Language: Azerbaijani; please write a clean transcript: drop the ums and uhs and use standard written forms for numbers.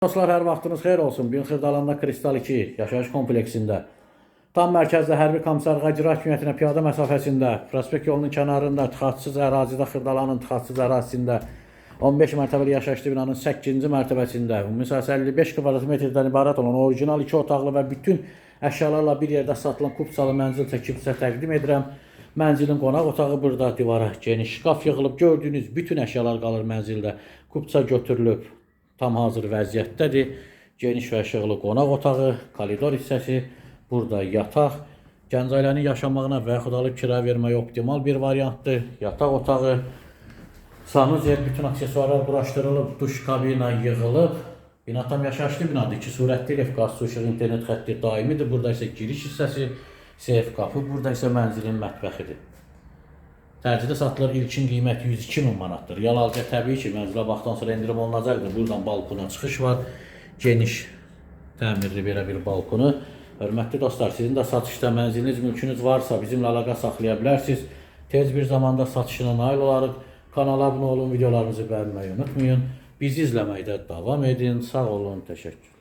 Dostlar, hər vaxtınız xeyir olsun. Bugün Xırdalanda Kristal 2 yaşayış kompleksində, tam mərkəzdə Hərbi Komissarlığa İcra Hakimiyyətinə piyada məsafəsində, prospekt yolunun kənarında, tıxacsız ərazidə, Xırdalanın tıxacsız ərazisində 15 mərtəbəli yaşayışlı binanın 8-ci mərtəbəsində ümumi sahəsi 55 kvadrat metrdən ibarət olan orijinal 2 otaqlı və bütün əşyalarla bir yerdə satılan kupsalı mənzil çəkib sizə təqdim edirəm. Mənzilin qonaq otağı burada, divara geniş şkaf yığılıb, gördüyünüz bütün əşyalar qalır mənzildə. Kupsa götürülüb, tam hazır vəziyyətdədir. Geniş və işıqlı qonaq otağı, koridor hissəsi, burada yataq. Gənc ailənin yaşamağına və yaxud alıb kira verməyə optimal bir variantdır. Yataq otağı, sanuzel, bütün aksesuarlar quraşdırılıb, duş kabina yığılıb. Bina tam yaşayışlı binadır. 2 surətli ev, qaz, su, işıq, internet xətti daimidir. Burada isə giriş hissəsi, seyf qapı, burada isə mənzilin mətbəxidir. Tərcidə satılır, ilkin qiymət 102.000 manatdır. Yal-alıcıya təbii ki, mənzilə baxdan sonra endirim olunacaqdır. Buradan balkona çıxış var. Geniş, təmirli belə bir balkonu. Hörmətli dostlar, sizin də satışda mənziliniz, mülkünüz varsa bizimlə əlaqə saxlaya bilərsiniz. Tez bir zamanda satışına nail olarıq. Kanala abunə olun, videolarımızı bəyənməyi unutmayın. Bizi izləməkdə davam edin. Sağ olun, təşəkkür.